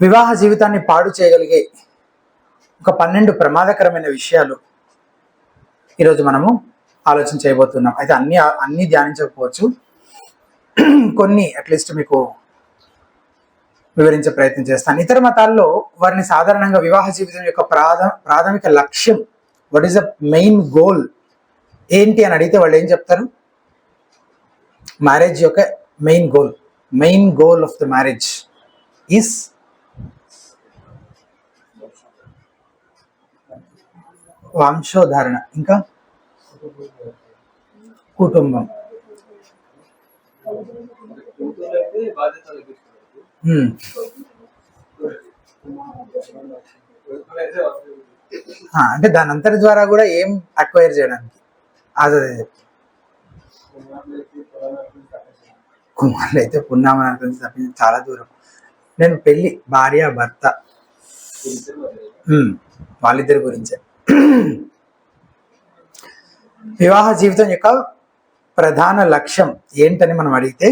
వివాహ జీవితాన్ని పాడు చేయగలిగే ఒక 12 ప్రమాదకరమైన విషయాలు ఈరోజు మనము ఆలోచన చేయబోతున్నాం. అయితే అన్ని ధ్యానించకపోవచ్చు, కొన్ని అట్లీస్ట్ మీకు వివరించే ప్రయత్నం చేస్తాను. ఇతర మతాల్లో వారిని సాధారణంగా వివాహ జీవితం యొక్క ప్రాథమిక లక్ష్యం, what is the main goal ఏంటి అని అడిగితే వాళ్ళు ఏం చెప్తారు? మ్యారేజ్ యొక్క main goal of the marriage is వంశోధారణ, ఇంకా కుటుంబం. అంటే దాని అంతటి ద్వారా కూడా ఏం అక్వైర్ చేయడానికి అదే కుమారులు అయితే పున్నామని తప్పించి చాలా దూరం. నేను పెళ్లి, భార్య భర్త, వాళ్ళిద్దరి గురించే. వివాహ జీవితం యొక్క ప్రధాన లక్ష్యం ఏంటని మనం అడిగితే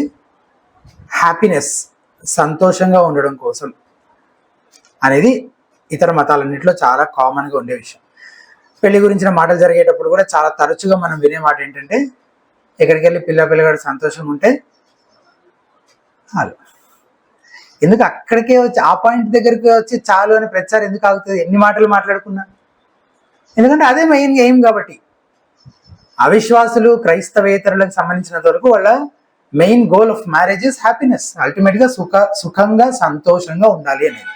హ్యాపీనెస్, సంతోషంగా ఉండడం కోసం అనేది ఇతర మతాలన్నింటిలో చాలా కామన్గా ఉండే విషయం. పెళ్లి గురించిన మాటలు జరిగేటప్పుడు కూడా చాలా తరచుగా మనం వినే మాట ఏంటంటే, ఎక్కడికి వెళ్ళి పిల్లగాడు సంతోషంగా ఉంటే చాలు. ఎందుకు అక్కడికే వచ్చి ఆ పాయింట్ దగ్గరికి వచ్చి చాలు అని ప్రచారం ఎందుకు ఆగుతుంది? ఎన్ని మాటలు మాట్లాడుకున్నా, ఎందుకంటే అదే మెయిన్ ఎయిమ్. కాబట్టి అవిశ్వాసులు, క్రైస్తవేతరులకు సంబంధించినంత వరకు వాళ్ళ main goal of marriage is happiness. Ultimate గా సుఖంగా సంతోషంగా ఉండాలి అనేది.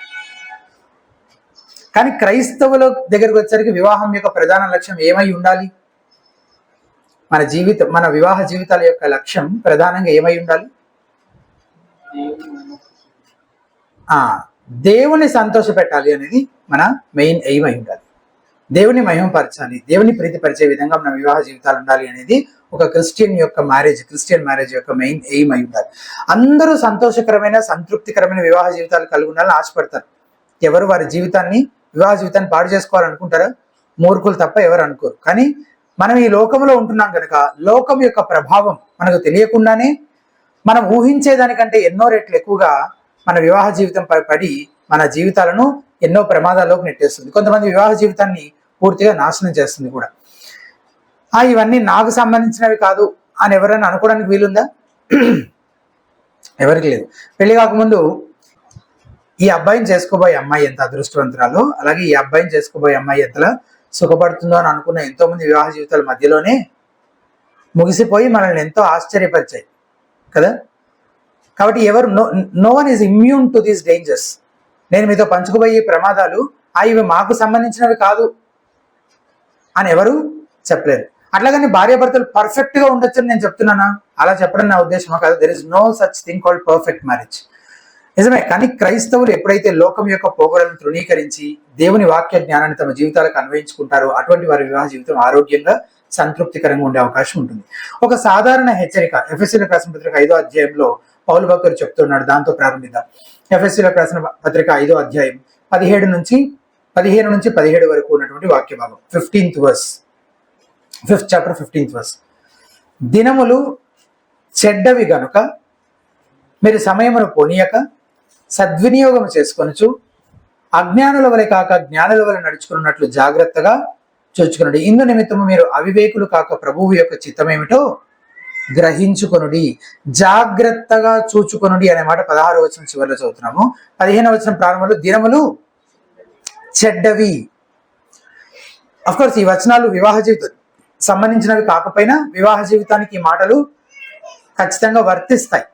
కానీ క్రైస్తవుల దగ్గరికి వచ్చేసరికి వివాహం యొక్క ప్రధాన లక్ష్యం ఏమై ఉండాలి? మన వివాహ జీవితాల యొక్క లక్ష్యం ప్రధానంగా ఏమై ఉండాలి? దేవుని సంతోష పెట్టాలి అనేది మన మెయిన్ ఎయిమ్ అయి ఉండాలి. దేవుని మహిమపరచాలి, దేవుని ప్రీతిపరిచే విధంగా మన వివాహ జీవితాలు ఉండాలి అనేది ఒక క్రిస్టియన్ మ్యారేజ్ యొక్క మెయిన్ ఎయిమ్ అయి ఉండాలి. అందరూ సంతోషకరమైన, సంతృప్తికరమైన వివాహ జీవితాలు కలిగి ఉండాలని ఆశపడతారు. ఎవరు వారి వివాహ జీవితాన్ని పాడు చేసుకోవాలనుకుంటారా? మూర్ఖులు తప్ప ఎవరు అనుకోరు. కానీ మనం ఈ లోకంలో ఉంటున్నాం కనుక లోకం యొక్క ప్రభావం మనకు తెలియకుండానే మనం ఊహించేదానికంటే ఎన్నో రెట్లు ఎక్కువగా మన వివాహ జీవితం పడి మన జీవితాలను ఎన్నో ప్రమాదాల్లోకి నెట్టేస్తుంది. కొంతమంది వివాహ జీవితాన్ని పూర్తిగా నాశనం చేస్తుంది కూడా. ఇవన్నీ నాకు సంబంధించినవి కాదు అని ఎవరైనా అనుకోవడానికి వీలుందా? ఎవరికి లేదు. పెళ్లి కాకముందు ఈ అబ్బాయిని చేసుకోబోయే అమ్మాయి ఎంత అదృష్టవంతురాలో, అలాగే ఈ అబ్బాయిని చేసుకోబోయే అమ్మాయి ఎంతలా సుఖపడుతుందో అని అనుకున్న ఎంతో మంది వివాహ జీవితాల మధ్యలోనే ముగిసిపోయి మనల్ని ఎంతో ఆశ్చర్యపరిచాయి కదా. కాబట్టి no one is immune to these dangers. నేను మీతో పంచుకోబోయే ప్రమాదాలు ఇవి మాకు సంబంధించినవి కాదు అని ఎవరు చెప్పలేరు. అట్లాగని భార్యాభర్తలు పర్ఫెక్ట్ గా ఉండొచ్చని నేను చెప్తున్నానా? అలా చెప్పడం నా ఉద్దేశమా కాదు. There is no such thing called perfect marriage. నిజమే. కానీ క్రైస్తవులు ఎప్పుడైతే లోకం యొక్క పోకడలను తృణీకరించి దేవుని వాక్య జ్ఞానాన్ని తమ జీవితాలకు అన్వయించుకుంటారో అటువంటి వారి వివాహ జీవితం ఆరోగ్యంగా, సంతృప్తికరంగా ఉండే అవకాశం ఉంటుంది. ఒక సాధారణ హెచ్చరిక ఎఫెసీయులకు రాసిన పత్రిక 5వ అధ్యాయంలో పౌలు భక్తుడు చెప్తున్నాడు. దాంతో ప్రారంభిద్దాం. ఎఫెసీయులకు రాసిన పత్రిక 5వ అధ్యాయం 15 నుంచి 17 వరకు ఉన్నటువంటి వాక్య భాగం. 5th chapter 15th verse. దినములు చెడ్డవి గనుక మీరు సమయమును పోనీయక సద్వినియోగం చేసుకొనుచు అజ్ఞానుల వలె కాక జ్ఞానుల వలె నడుచుకున్నట్లు జాగ్రత్తగా చూచుకొనుడి. ఇందు నిమిత్తము మీరు అవివేకులు కాక ప్రభువు యొక్క చిత్తమేమిటో గ్రహించుకొనుడి. జాగ్రత్తగా చూచుకొనుడి అనే మాట 16వ వచనం చివరిలో చదువుతున్నాము. 15వ వచనం ప్రారంభంలో దినములు చెడ్డవి. అఫ్కోర్స్ ఈ వచనాలు వివాహ జీవితం సంబంధించినవి కాకపోయినా వివాహ జీవితానికి ఈ మాటలు ఖచ్చితంగా వర్తిస్తాయి.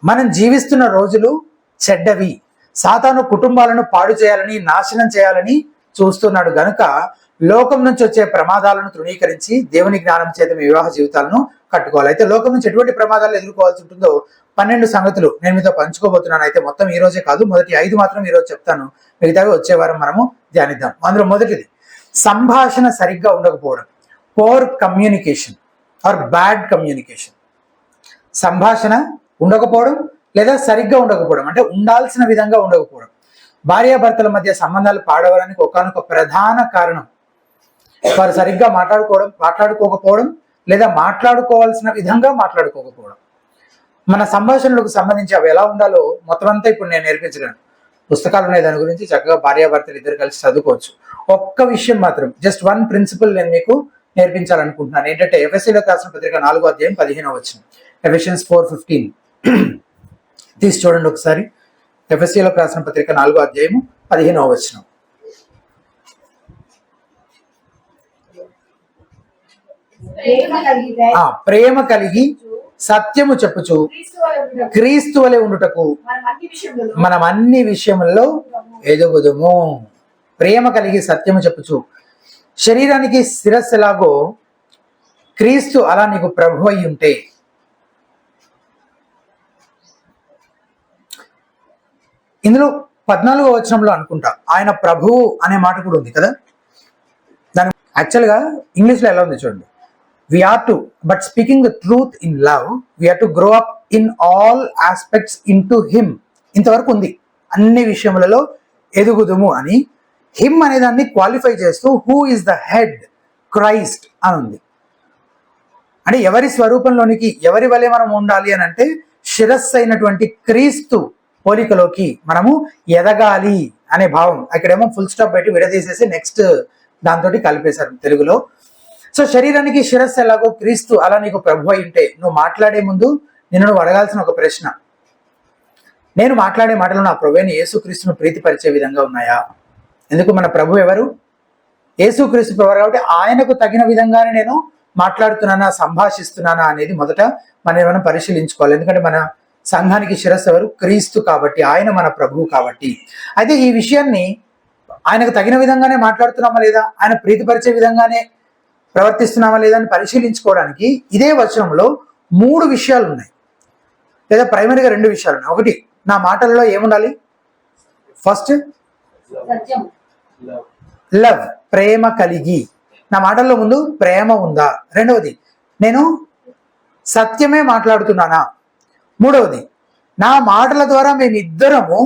మనం జీవిస్తున్న రోజులు చెడ్డవి. సాతాను కుటుంబాలను పాడు చేయాలని, నాశనం చేయాలని చూస్తున్నాడు గనుక లోకం నుంచి వచ్చే ప్రమాదాలను తృణీకరించి దేవుని జ్ఞానం చేత మీ వివాహ జీవితాలను కట్టుకోవాలి. అయితే లోకం నుంచి ఎటువంటి ప్రమాదాలు ఎదుర్కోవాల్సి ఉంటుందో 12 సంగతులు నేను మీతో పంచుకోబోతున్నాను. అయితే మొత్తం ఈ రోజే కాదు, మొదటి 5 మాత్రం ఈరోజు చెప్తాను, మిగతావి వచ్చే వారం మనము ధ్యానిద్దాం. అందులో మొదటిది సంభాషణ సరిగ్గా ఉండకపోవడం, poor communication or bad communication. సంభాషణ ఉండకపోవడం లేదా సరిగ్గా ఉండకపోవడం అంటే ఉండాల్సిన విధంగా ఉండకపోవడం. భార్యాభర్తల మధ్య సంబంధాలు పాడవడానికి ఒకానొక ప్రధాన కారణం వారు సరిగ్గా మాట్లాడుకోకపోవడం లేదా మాట్లాడుకోవాల్సిన విధంగా మాట్లాడుకోకపోవడం. మన సంభాషణలకు సంబంధించి అవి ఎలా ఉండాలో మొత్తం అంతా ఇప్పుడు నేను నేర్పించగలను. పుస్తకాలు ఉన్నాయి దాని గురించి, చక్కగా భార్యాభర్తలు ఇద్దరు కలిసి చదువుకోవచ్చు. ఒక్క విషయం మాత్రం, జస్ట్ వన్ ప్రిన్సిపల్ నేను మీకు నేర్పించాలనుకుంటున్నాను. ఏంటంటే ఎఫెసీయులకు రాసిన పత్రిక 4వ అధ్యాయం 15వ వచనం, ఎఫెషియన్స్ 4:15 తీసి చూడండి ఒకసారి. ఎఫెసీయులకు రాసిన పత్రిక 4వ అధ్యాయము 15వ వచనం. ప్రేమ కలిగి సత్యము చెప్పుచు క్రీస్తు వలె ఉండుటకు మనం అన్ని విషయములలో ఎదుగుదుము. ప్రేమ కలిగి సత్యము చెప్పుచు, శరీరానికి శిరస్సు ఎలాగో క్రీస్తు అలా నీకు ప్రభు అయి ఉంటే, ఇందులో 14వ వచనంలో అనుకుంటా ఆయన ప్రభువు అనే మాట కూడా ఉంది కదా. దాని యాక్చువల్గా ఇంగ్లీష్లో ఎలా ఉంది చూడండి. We are to, but speaking the truth in love, we are to grow up in all aspects into him. ఇంతవరకు ఉంది, అన్ని విషయములలో ఎదుగుదుము అని. హిమ్ అనే దాన్ని క్వాలిఫై చేస్తూ who is the head, Christ అని ఉంది. అంటే ఎవరి స్వరూపంలోనికి, ఎవరి వలె మనం ఉండాలి అని అంటే శిరస్సు అయినటువంటి క్రీస్తు పోలికలోకి మనము ఎదగాలి అనే భావం. అక్కడేమో ఫుల్ స్టాప్ పెట్టి విడదీసేసి నెక్స్ట్ దాంతో కలిపేశారు తెలుగులో. సో శరీరానికి శిరస్సు ఎలాగో క్రీస్తు అలా నీకు ప్రభు అయి ఉంటే, నువ్వు మాట్లాడే ముందు నువ్వు అడగాల్సిన ఒక ప్రశ్న, నేను మాట్లాడే మాటలు నా ప్రభువైన యేసుక్రీస్తును ప్రీతిపరిచే విధంగా ఉన్నాయా? ఎందుకు మన ప్రభు ఎవరు? యేసుక్రీస్తు ప్రభు కాబట్టి ఆయనకు తగిన విధంగానే నేను మాట్లాడుతున్నానా, సంభాషిస్తున్నానా అనేది మొదట మనం పరిశీలించుకోవాలి. ఎందుకంటే మన సంఘానికి శిరస్సు ఎవరు? క్రీస్తు కాబట్టి, ఆయన మన ప్రభువు కాబట్టి. అయితే ఈ విషయాన్ని ఆయనకు తగిన విధంగానే మాట్లాడుతున్నామా లేదా, ఆయన ప్రీతిపరిచే విధంగానే ప్రవర్తిస్తున్నామా లేదా అని పరిశీలించుకోవడానికి ఇదే వచనంలో 3 విషయాలు ఉన్నాయి, లేదా ప్రైమరీగా 2 విషయాలు ఉన్నాయి. ఒకటి, నా మాటల్లో ఏముండాలి? ఫస్ట్ లవ్, ప్రేమ కలిగి. నా మాటల్లో ముందు ప్రేమ ఉందా? రెండవది, నేను సత్యమే మాట్లాడుతున్నానా? మూడవది, నా మాటల ద్వారా మేమిద్దరము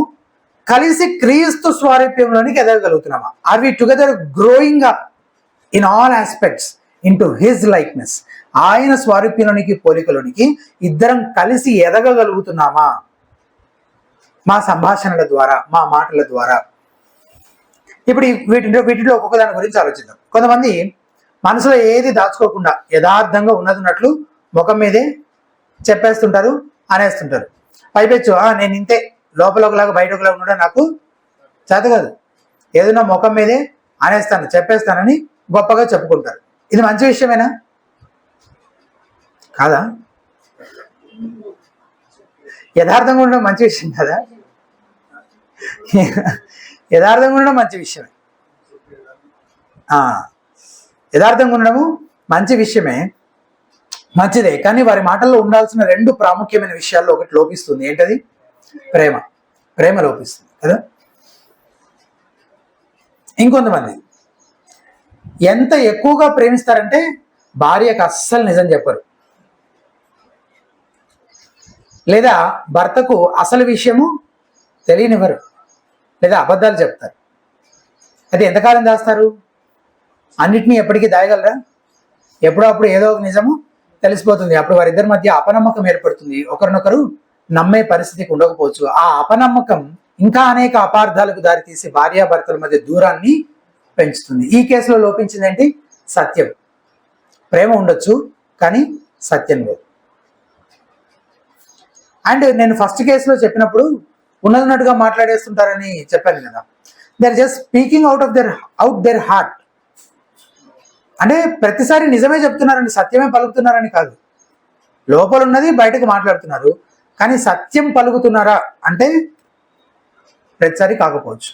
కలిసి క్రీస్తు స్వారూప్యంలోనికి ఎదగలుగుతున్నామా? Are we together growing up in all aspects into his likeness? ఆయన స్వారూప్యంలోనికి, పోలికలోనికి ఇద్దరం కలిసి ఎదగగలుగుతున్నామా మా సంభాషణల ద్వారా, మా మాటల ద్వారా? ఇప్పుడు వీటిలో ఒక్కొక్క దాని గురించి ఆలోచిద్దాం. కొంతమంది మనసులో ఏది దాచుకోకుండా యథార్థంగా ఉన్నట్టు ముఖం మీదే చెప్పేస్తుంటారు, అనేస్తుంటారు. పైపెచ్చు నేను ఇంతే, లోపల ఒకలాగా బయట ఒకలాగా ఉండడం నాకు చేత కాదు, ఏదైనా ముఖం మీదే అనేస్తాను, చెప్పేస్తానని గొప్పగా చెప్పుకుంటారు. ఇది మంచి విషయమేనా? కాదా? యథార్థంగా ఉండడం మంచి విషయం కదా? యథార్థంగా ఉండడం మంచి విషయమే. యథార్థంగా ఉండడము మంచి విషయమే, మంచిదే. కానీ వారి మాటల్లో ఉండాల్సిన 2 ప్రాముఖ్యమైన విషయాల్లో ఒకటి లోపిస్తుంది. ఏంటది? ప్రేమ. ప్రేమ లోపిస్తుంది కదా. ఇంకొంతమంది ఎంత ఎక్కువగా ప్రేమిస్తారంటే భార్యకు అస్సలు నిజం చెప్పరు, లేదా భర్తకు అసలు విషయము తెలియనివ్వరు, లేదా అబద్ధాలు చెప్తారు. అయితే ఎంతకాలం దాస్తారు? అన్నిటినీ ఎప్పటికీ దాయగలరా? ఎప్పుడో అప్పుడు ఏదో ఒక నిజము తెలిసిపోతుంది. అప్పుడు వారిద్దరి మధ్య అపనమ్మకం ఏర్పడుతుంది, ఒకరినొకరు నమ్మే పరిస్థితికి ఉండకపోవచ్చు. ఆ అపనమ్మకం ఇంకా అనేక అపార్థాలకు దారితీసి భార్యాభర్తల మధ్య దూరాన్ని పెంచుతుంది. ఈ కేసులో లోపించింది ఏంటి? సత్యం. ప్రేమ ఉండొచ్చు కానీ సత్యం లేదు. అండ్ నేను ఫస్ట్ కేసులో చెప్పినప్పుడు ఉన్నట్టుగా మాట్లాడేస్తుంటారని చెప్పాను కదా. They are just speaking out their heart. అంటే ప్రతిసారి నిజమే చెప్తున్నారని, సత్యమే పలుకుతున్నారని కాదు. లోపల ఉన్నది బయటకు మాట్లాడుతున్నారు, కానీ సత్యం పలుకుతున్నారా అంటే ప్రతిసారి కాకపోవచ్చు.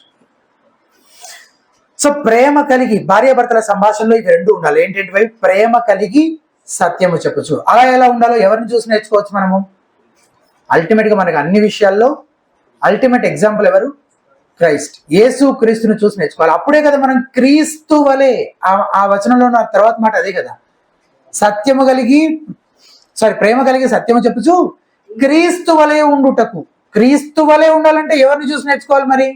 సో ప్రేమ కలిగి భార్యాభర్తల సంభాషణలో ఇవి 2 ఉండాలి. ఏంటంటే ప్రేమ కలిగి సత్యము చెప్పచ్చు. అలా ఎలా ఉండాలో ఎవరిని చూసి నేర్చుకోవచ్చు మనము? అల్టిమేట్గా మనకి అన్ని విషయాల్లో అల్టిమేట్ ఎగ్జాంపుల్ ఎవరు? క్రైస్ట్. యేసు క్రీస్తుని చూసి నేర్చుకోవాలి. అప్పుడే కదా మనం క్రీస్తు వలె, ఆ వచనంలో నా తర్వాత మాట అదే కదా, ప్రేమ కలిగి సత్యము చెప్పుచు క్రీస్తు వలె ఉండుటకు. క్రీస్తు వలె ఉండాలంటే ఎవరిని చూసి నేర్చుకోవాలి? మరి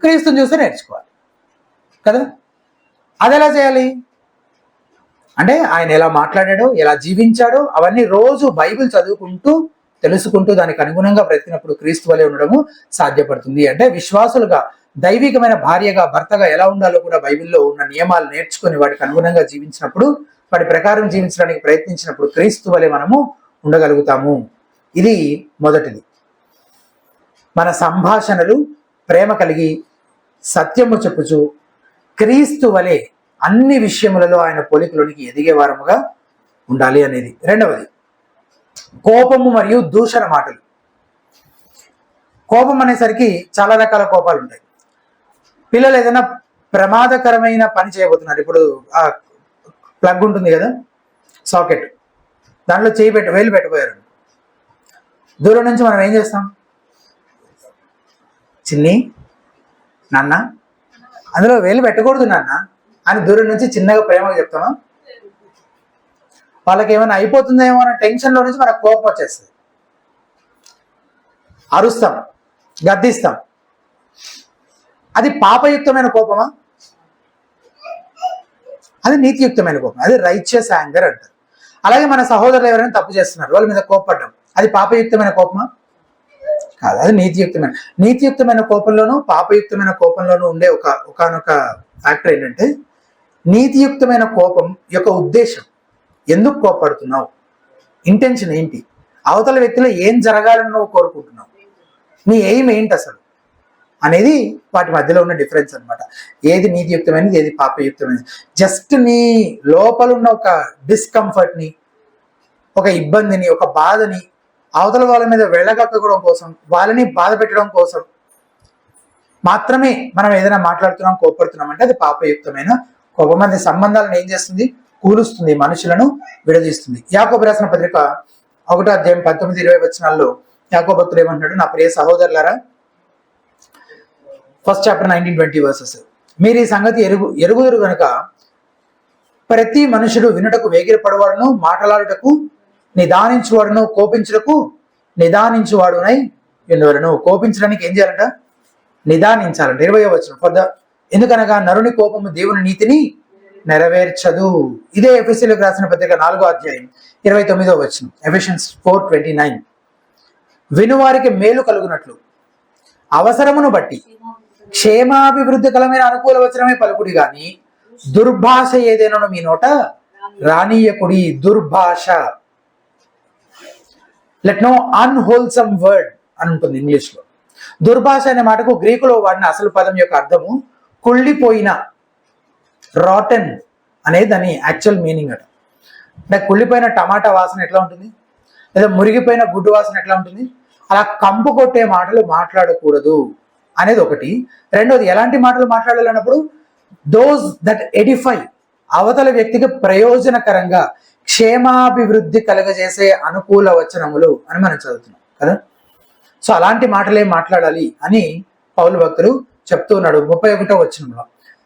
క్రీస్తుని చూసి నేర్చుకోవాలి కదా. అది ఎలా చేయాలి అంటే ఆయన ఎలా మాట్లాడాడో, ఎలా జీవించాడో అవన్నీ రోజు బైబిల్ చదువుకుంటూ తెలుసుకుంటూ దానికి అనుగుణంగా బ్రతికినప్పుడు క్రీస్తు వలె ఉండడము సాధ్యపడుతుంది. అంటే విశ్వాసులుగా దైవికమైన భార్యగా భర్తగా ఎలా ఉండాలో కూడా బైబిల్లో ఉన్న నియమాలు నేర్చుకుని వాటికి అనుగుణంగా జీవించినప్పుడు, వాటి ప్రకారం జీవించడానికి ప్రయత్నించినప్పుడు క్రీస్తు వలె మనము ఉండగలుగుతాము. ఇది మొదటిది. మన సంభాషణలు ప్రేమ కలిగి సత్యము చెప్పుచు క్రీస్తు వలె అన్ని విషయములలో ఆయన పోలికలోనికి ఎదిగే వారముగా ఉండాలి అనేది. రెండవది, కోపము మరియు దూషణ మాటలు. కోపం అనేసరికి చాలా రకాల కోపాలు ఉంటాయి. పిల్లలు ఏదైనా ప్రమాదకరమైన పని చేయబోతున్నారు. ఇప్పుడు ఆ ప్లగ్ ఉంటుంది కదా, సాకెట్, దాంట్లో వేలు పెట్టబోయారు. దూరం నుంచి మనం ఏం చేస్తాం? చిన్ని, నాన్న అందులో వేలు పెట్టకూడదు నాన్న అని దూరం నుంచి చిన్నగా ప్రేమగా చెప్తామా? వాళ్ళకి ఏమైనా అయిపోతుందేమో అన్న టెన్షన్లో నుంచి మనకు కోపం వచ్చేస్తుంది. అరుస్తాం, గద్దిస్తాం. అది పాపయుక్తమైన కోపమా? అది నీతియుక్తమైన కోపం. అది రైచియస్ యాంగర్ అంటారు. అలాగే మన సహోదరులు ఎవరైనా తప్పు చేస్తున్నారు, వాళ్ళ మీద కోపపడ్డం, అది పాపయుక్తమైన కోపమా? కాదు, అది నీతియుక్తమైన కోపంలోనూ పాపయుక్తమైన కోపంలోనూ ఉండే ఒకనొక ఫ్యాక్టర్ ఏంటంటే, నీతియుక్తమైన కోపం యొక్క ఉద్దేశం, ఎందుకు కోపడుతున్నావు, ఇంటెన్షన్ ఏంటి, అవతల వ్యక్తిలో ఏం జరగాలని నువ్వు కోరుకుంటున్నావు, నీ ఎయిమ్ ఏంటి అసలు అనేది వాటి మధ్యలో ఉన్న డిఫరెన్స్ అనమాట. ఏది నీతియుక్తమైనది, ఏది పాపయుక్తమైనది. జస్ట్ నీ లోపల ఉన్న ఒక డిస్కంఫర్ట్ని, ఒక ఇబ్బందిని, ఒక బాధని అవతల వాళ్ళ మీద వెళ్ళగక్కడం కోసం, వాళ్ళని బాధ పెట్టడం కోసం మాత్రమే మనం ఏదైనా మాట్లాడుతున్నాం, కోపడుతున్నాం అంటే అది పాపయుక్తమైన కోపం. అది సంబంధాలను ఏం చేస్తుంది? కూలుస్తుంది, మనుషులను విడదీస్తుంది. యాకోబు రాసిన పత్రిక 1:19-20 యాకోబు భక్తుడు ఏమంటున్నాడు? నా ప్రియ సహోదరులారా, ఫస్ట్ చాప్టర్ 19-20 మీరు ఈ సంగతి ఎరుగుదురు గనుక ప్రతి మనుషుడు వినుటకు వేగిరపడవాడును, మాట్లాడుటకు నిదానించువాడును, కోపించుటకు నిదానించువాడునై ఎందువలను. కోపించడానికి ఏం చేయాలంట? నిదానించాలంట. 20వ ఎందుకనగా నరుని కోపము దేవుని నీతిని నెరవేర్చదు. ఇదే ఎఫెసీయులకు రాసిన పత్రిక 4:29 ఎఫెషియన్స్ 4:29 వినువారికి మేలు కలుగునట్లు అవసరమును బట్టి క్షేమాభివృద్ధి కలమైన అనుకూల వచనమే పలుకుడి గాని దుర్భాష ఏదైనా మీ నోట రానీయకుడి. దుర్భాష, లెట్ నో అన్హోల్సమ్ వర్డ్ అని ఉంటుంది ఇంగ్లీష్ లో. దుర్భాష అనే మాటకు గ్రీకులో వాడిన అసలు పదం యొక్క అర్థము కుళ్ళిపోయిన, రాటన్ అనేది దాని యాక్చువల్ మీనింగ్ అట. అంటే కుళ్ళిపోయిన టమాటా వాసన ఎట్లా ఉంటుంది, లేదా మురిగిపోయిన గుడ్డు వాసన ఎట్లా ఉంటుంది, అలా కంపు కొట్టే మాటలు మాట్లాడకూడదు అనేది ఒకటి. రెండోది, ఎలాంటి మాటలు మాట్లాడాలన్నప్పుడు దోస్ దట్ ఎడిఫై, అవతల వ్యక్తికి ప్రయోజనకరంగా క్షేమాభివృద్ధి కలగజేసే అనుకూల వచనములు అని మనం చదువుతున్నాం కదా. సో అలాంటి మాటలే మాట్లాడాలి అని పౌలు భక్తుడు చెప్తూ ఉన్నాడు. 31వ వచనంలో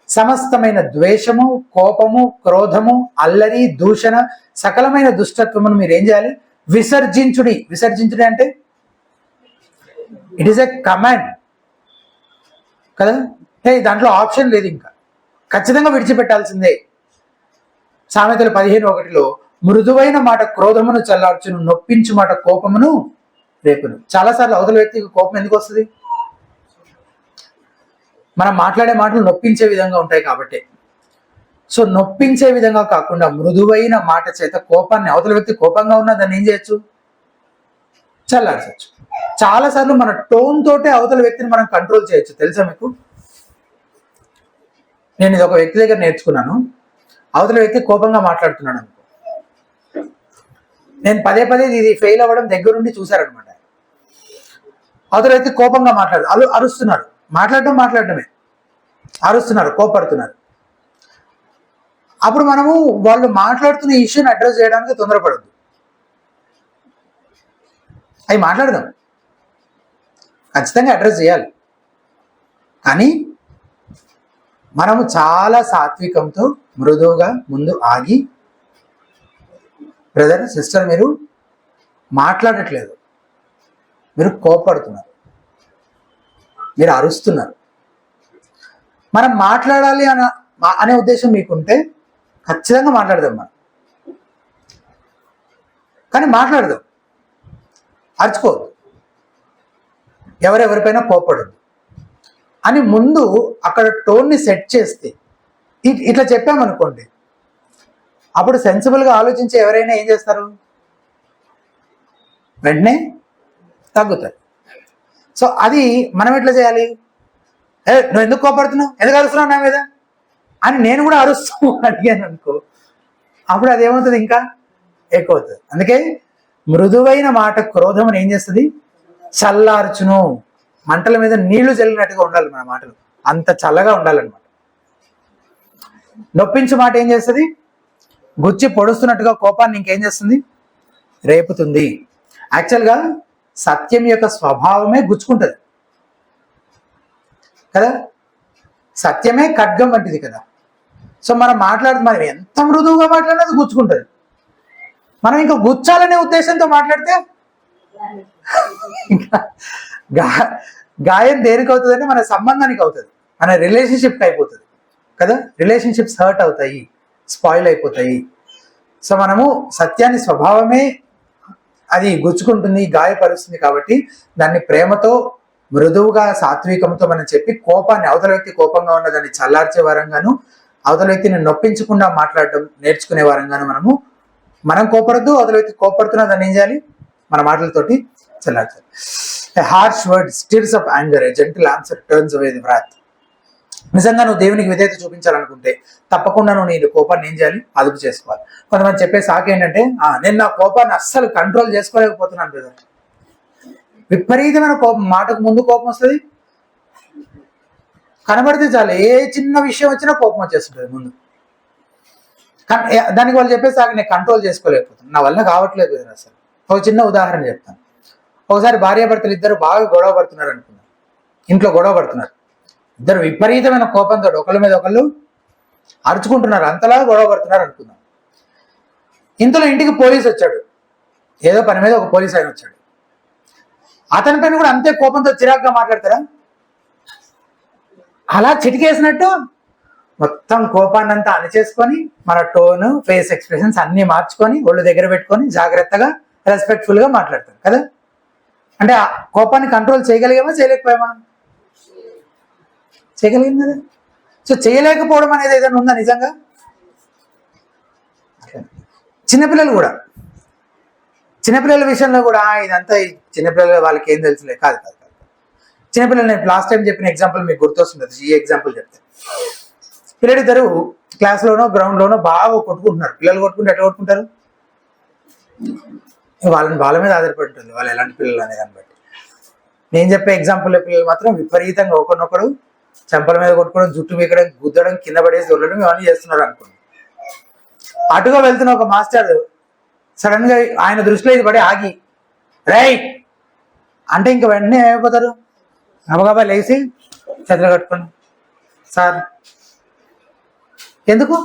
సమస్తమైన ద్వేషము, కోపము, క్రోధము, అల్లరి, దూషణ, సకలమైన దుష్టత్వమును మీరు ఏం చేయాలి? విసర్జించుడి. విసర్జించుడి అంటే ఇట్ ఈస్ ఎ కమాండ్ కదా. దాంట్లో ఆప్షన్ లేదు, ఇంకా ఖచ్చితంగా విడిచిపెట్టాల్సిందే. సామెతలు 15:1 మృదువైన మాట క్రోధమును చల్లార్చును, నొప్పించు మాట కోపమును రేపును. చాలాసార్లు అవతల వ్యక్తికి కోపం ఎందుకు వస్తుంది? మనం మాట్లాడే మాటలు నొప్పించే విధంగా ఉంటాయి కాబట్టి. సో నొప్పించే విధంగా కాకుండా మృదువైన మాట చేత కోపాన్ని, అవతల వ్యక్తి కోపంగా ఉన్నా దాన్ని ఏం చేయొచ్చు? చల్లార్చచ్చు. చాలాసార్లు మన టోన్ తోటే అవతల వ్యక్తిని మనం కంట్రోల్ చేయొచ్చు. తెలుసా మీకు? నేను ఇది ఒక వ్యక్తి దగ్గర నేర్చుకున్నాను. అవతల వ్యక్తి కోపంగా మాట్లాడుతున్నాను అనుకో, నేను పదే ఇది ఫెయిల్ అవ్వడం దగ్గరుండి చూశారనమాట. అవతల వ్యక్తి కోపంగా అరుస్తున్నారు, మాట్లాడటమే అరుస్తున్నారు, కోపడుతున్నారు. అప్పుడు మనము వాళ్ళు మాట్లాడుతున్న ఇష్యూని అడ్రస్ చేయడానికి తొందరపడద్దు. అవి మాట్లాడదాం, ఖచ్చితంగా అడ్రస్ చేయాలి. కానీ మనము చాలా సాత్వికంతో మృదువుగా ముందు ఆగి, బ్రదర్, సిస్టర్, మీరు మాట్లాడట్లేదు, మీరు కోపడుతున్నారు, మీరు అరుస్తున్నారు. మనం మాట్లాడాలి అనే ఉద్దేశం మీకుంటే ఖచ్చితంగా మాట్లాడదాం మనం. కానీ మాట్లాడదాం, అరుచుకోవద్దు, ఎవరెవరిపైన కోపడద్దు అని ముందు అక్కడ టోన్ని సెట్ చేస్తే ఇట్లా చెప్పామనుకోండి, అప్పుడు సెన్సిబుల్గా ఆలోచించే ఎవరైనా ఏం చేస్తారు, వెంటనే తగ్గుతారు. సో అది మనం ఎట్లా చేయాలి, నువ్వు ఎందుకు కోపడుతున్నావు, ఎందుకు అరుస్తున్నావు నా మీద అని నేను కూడా అరుస్తూ అడిగాను అనుకో, అప్పుడు అదేమవుతుంది, ఇంకా ఎక్కువ అవుతుంది. అందుకే మృదువైన మాట క్రోధం ఏం చేస్తుంది, చల్లార్చును. మంటల మీద నీళ్లు చల్లినట్టుగా ఉండాలి మన మాటలు, అంత చల్లగా ఉండాలన్నమాట. నొప్పించు మాట ఏం చేస్తుంది, గుచ్చి పొడుస్తున్నట్టుగా కోపాన్ని ఇంకేం చేస్తుంది, రేపుతుంది. యాక్చువల్గా సత్యం యొక్క స్వభావమే గుచ్చుకుంటుంది కదా, సత్యమే ఖడ్గం వంటిది కదా. సో మనం మనం ఎంత మృదువుగా మాట్లాడినా అది గుచ్చుకుంటుంది. మనం ఇంకా గుచ్చాలనే ఉద్దేశంతో మాట్లాడితే గాయం దేనికి అవుతుందంటే మన సంబంధానికి అవుతుంది, మన రిలేషన్షిప్కి అయిపోతుంది కదా. రిలేషన్షిప్స్ హర్ట్ అవుతాయి, స్పాయిల్ అయిపోతాయి. సో మనము సత్యాన్ని స్వభావమే అది గుచ్చుకుంటుంది, గాయపరుస్తుంది. కాబట్టి దాన్ని ప్రేమతో, మృదువుగా, సాత్వికంతో మనం చెప్పి కోపాన్ని, అవతల వ్యక్తి కోపంగా ఉన్న దాన్ని చల్లార్చే వారంగాను, అవతల వ్యక్తిని నొప్పించకుండా మాట్లాడడం నేర్చుకునే వారంగాను మనం కోపడద్దు, అవతల వ్యక్తి కోపడుతున్నా దాన్ని ఏం చేయాలి, మన మాటలతోటి చల్లార్చాలి. A harsh word stirs up anger, a gentle answer turns away the wrath. నిజంగా నువ్వు దేవునికి విధేయత చూపించాలనుకుంటే తప్పకుండా నువ్వు నీ కోపాన్ని ఏం చేయాలి, అదుపు చేసుకోవాలి. కొంతమంది చెప్పే సాకు ఏంటంటే, నేను నా కోపాన్ని అస్సలు కంట్రోల్ చేసుకోలేకపోతున్నాను కదా. విపరీతమైన కోపం, మాటకు ముందు కోపం వస్తుంది, కనబడితే చాలు ఏ చిన్న విషయం వచ్చినా కోపం వచ్చేస్తుంటుంది ముందు. దానికి వాళ్ళు చెప్పే సాకు నేను కంట్రోల్ చేసుకోలేకపోతున్నాను, నా వల్ల కావట్లేదు కదా. అసలు ఒక చిన్న ఉదాహరణ చెప్తాను. ఒకసారి భార్యాభర్తలు ఇద్దరు బాగా గొడవ పడుతున్నారు అనుకున్నారు, ఇంట్లో గొడవ పడుతున్నారు. ఇద్దరు విపరీతమైన కోపంతో ఒకళ్ళ మీద ఒకళ్ళు అరుచుకుంటున్నారు, అంతలా గొడవ పడుతున్నారు అనుకుందాం. ఇంతలో ఇంటికి పోలీసు వచ్చాడు, ఏదో పని మీద ఒక పోలీసు ఆయన వచ్చాడు. అతని పైన కూడా అంతే కోపంతో చిరాగ్గా మాట్లాడతారా, అలా చిటికేసినట్టు మొత్తం కోపాన్ని అంతా అణిచేసుకొని మన టోన్, ఫేస్ ఎక్స్ప్రెషన్స్ అన్ని మార్చుకొని ఒళ్ళు దగ్గర పెట్టుకొని జాగ్రత్తగా రెస్పెక్ట్ఫుల్ గా మాట్లాడతారు కదా. అంటే ఆ కోపాన్ని కంట్రోల్ చేయగలిగామా, చేయలేకపోయామా? చేయగలిగింది కదా. సో చేయలేకపోవడం అనేది ఏదైనా ఉందా నిజంగా? చిన్నపిల్లలు కూడా, చిన్నపిల్లల విషయంలో కూడా ఇదంతా చిన్నపిల్లలు వాళ్ళకి ఏం తెలుసులే, కాదు కాదు కాదు. చిన్నపిల్లలు నేను లాస్ట్ టైం చెప్పిన ఎగ్జాంపుల్ మీకు గుర్తొస్తుంది, ఈ ఎగ్జాంపుల్ చెప్తే. పిల్లలిద్దరు క్లాస్లోనో గ్రౌండ్లోనో బాగా కొట్టుకుంటున్నారు. పిల్లలు కొట్టుకుంటే ఎట్లా కొట్టుకుంటారు, వాళ్ళ మీద ఆధారపడి ఉంటుంది వాళ్ళు ఎలాంటి పిల్లలు అనే దాన్ని బట్టి. నేను చెప్పే ఎగ్జాంపుల్లో పిల్లలు మాత్రం విపరీతంగా ఒకరినొకరు చెంపల మీద కొట్టుకోవడం, జుట్టు పీకడం, గుద్దడం, కింద పడేసి దొరకడం ఇవన్నీ చేస్తున్నారు అనుకోండి. అటుగా వెళ్తున్న ఒక మాస్టర్ సడన్ గా ఆయన దృష్టిలో ఇది పడి ఆగి రైట్ అంటే ఇంక వెంటనే ఏమైపోతారు, గబగబా లేచి చేతులు కట్టుకొని సార్ ఎందుకు,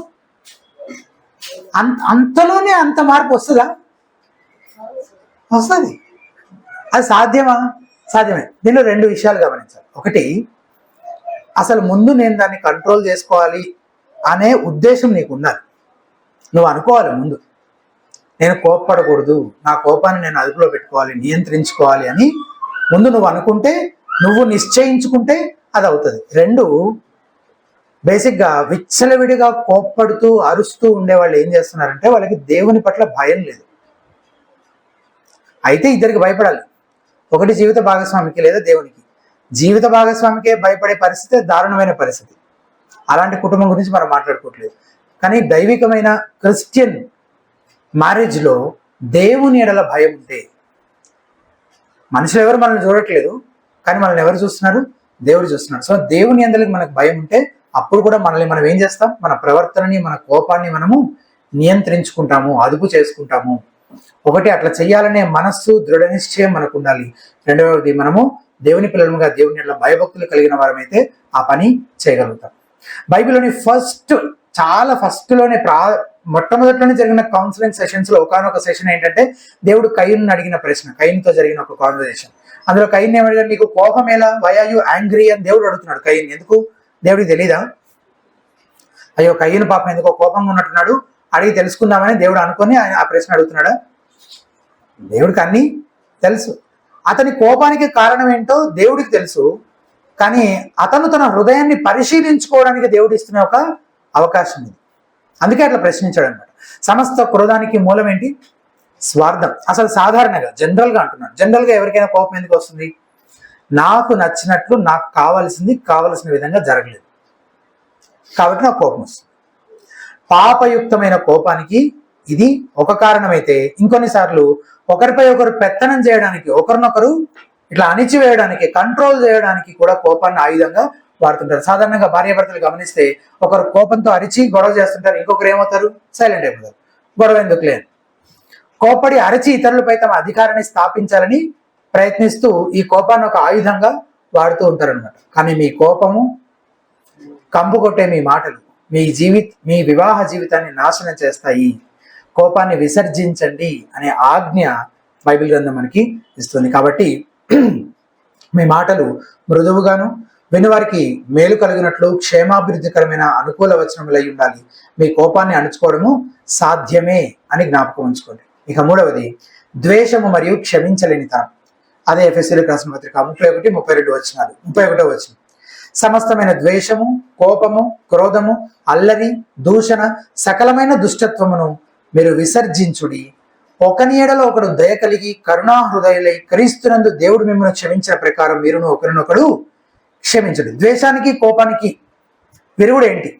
అంతలోనే అంత మార్పు వస్తుందా? వస్తుంది. అది సాధ్యమా? సాధ్యమే. దీనిలో రెండు విషయాలు గమనించాలి. ఒకటి, అసలు ముందు నేను దాన్ని కంట్రోల్ చేసుకోవాలి అనే ఉద్దేశం నీకు ఉండాలి. నువ్వు అనుకోవాలి ముందు, నేను కోప్పడకూడదు, నా కోపాన్ని నేను అదుపులో పెట్టుకోవాలి, నియంత్రించుకోవాలి అని ముందు నువ్వు అనుకుంటే, నువ్వు నిశ్చయించుకుంటే అది అవుతుంది. రెండు, బేసిక్గా విచ్చలవిడిగా కోప్పడుతూ అరుస్తూ ఉండేవాళ్ళు ఏం చేస్తున్నారంటే వాళ్ళకి దేవుని పట్ల భయం లేదు. అయితే ఇద్దరికి భయపడాలి, ఒకటి జీవిత భాగస్వామికి లేదా దేవునికి. జీవిత భాగస్వామికే భయపడే పరిస్థితి దారుణమైన పరిస్థితి. అలాంటి కుటుంబం గురించి మనం మాట్లాడుకోవట్లేదు. కానీ దైవికమైన క్రిస్టియన్ మ్యారేజ్లో దేవుని ఎడల భయం ఉంటే, మనుషులు ఎవరు మనల్ని చూడట్లేదు కానీ మనల్ని ఎవరు చూస్తున్నారు, దేవుడు చూస్తున్నాడు. సో దేవుని అందరికి మనకు భయం ఉంటే అప్పుడు కూడా మనల్ని మనం ఏం చేస్తాం, మన ప్రవర్తనని, మన కోపాన్ని మనము నియంత్రించుకుంటాము, అదుపు చేసుకుంటాము. ఒకటి, అట్లా చేయాలనే మనస్సు, దృఢ నిశ్చయం మనకు ఉండాలి. రెండవది, మనము దేవుని పిల్లలుగా దేవుని ఎడల భయభక్తులు కలిగిన వారమైతే ఆ పని చేయగలుగుతాం. బైబిల్లోని చాలా ఫస్ట్లోనే మొట్టమొదటిలోనే జరిగిన కౌన్సిలింగ్ సెషన్స్ లో ఒకనొక సెషన్ ఏంటంటే దేవుడు కయీనుని అడిగిన ప్రశ్న, కయీన్తో జరిగిన ఒక కాన్వర్సేషన్. అందులో కయీన్ ఏమడిగాడు, నీకు కోపం ఎలా, వై ఆర్ యు యాంగ్రీ అని దేవుడు అడుగుతున్నాడు కయీన్. ఎందుకు దేవుడికి తెలీదా? అయ్యో కయీను పాపం ఎందుకో కోపంగా ఉన్నట్టున్నాడు, అడిగి తెలుసుకుందామని దేవుడు అనుకొని ఆయన ఆ ప్రశ్న అడుగుతున్నాడా? దేవుడికి అన్ని తెలుసు. అతని కోపానికి కారణం ఏంటో దేవుడికి తెలుసు. కానీ అతను తన హృదయాన్ని పరిశీలించుకోవడానికి దేవుడు ఇస్తున్న ఒక అవకాశం ఇది. అందుకే అట్లా ప్రశ్నించాడు అనమాట. సమస్త క్రోధానికి మూలం ఏంటి? స్వార్థం. అసలు సాధారణంగా జనరల్గా అంటున్నాను, జనరల్గా ఎవరికైనా కోపం ఎందుకు వస్తుంది? నాకు నచ్చినట్లు నాకు కావలసిన విధంగా జరగలేదు కాబట్టి నాకు కోపం వస్తుంది. పాపయుక్తమైన కోపానికి ఇది ఒక కారణమైతే, ఇంకొన్నిసార్లు ఒకరిపై ఒకరు పెత్తనం చేయడానికి, ఒకరినొకరు ఇట్లా అణిచివేయడానికి, కంట్రోల్ చేయడానికి కూడా కోపాన్ని ఆయుధంగా వాడుతుంటారు. సాధారణంగా భార్యాభర్తలు గమనిస్తే ఒకరు కోపంతో అరిచి గొడవ చేస్తుంటారు, ఇంకొకరు ఏమవుతారు? సైలెంట్ అయిపోతారు. గొడవ ఎందుకు లేదు. కోపడి అరచి ఇతరులపై తమ అధికారాన్ని స్థాపించాలని ప్రయత్నిస్తూ ఈ కోపాన్ని ఒక ఆయుధంగా వాడుతూ ఉంటారు అనమాట. కానీ మీ కోపము, కంపు కొట్టే మీ మాటలు మీ వివాహ జీవితాన్ని నాశనం చేస్తాయి. కోపాన్ని విసర్జించండి అనే ఆజ్ఞ బైబిల్ గ్రంథం మనకి ఇస్తుంది. కాబట్టి మీ మాటలు మృదువుగాను, వినువారికి మేలు కలిగినట్లు క్షేమాభివృద్ధికరమైన అనుకూల వచనములై ఉండాలి. మీ కోపాన్ని అణుచుకోవడము సాధ్యమే అని జ్ఞాపకం ఉంచుకోండి. ఇక మూడవది ద్వేషము మరియు క్షమించలేనితనం. అదే ఎఫెసీయులకు రాసిన పత్రిక 31-32 వచనాలు. 31వ వచనం, సమస్తమైన ద్వేషము, కోపము, క్రోధము, అల్లరి, దూషణ, సకలమైన దుష్టత్వమును మీరు విసర్జించుడి. ఒకని ఎడల ఒకడు దయ కలిగి కరుణా హృదయులై క్రీస్తునందు దేవుడు మిమ్మల్ని క్షమించిన ప్రకారం మీరును ఒకరినొకడు క్షమించుడి. ద్వేషానికి, కోపానికి విరుగుడు ఏంటి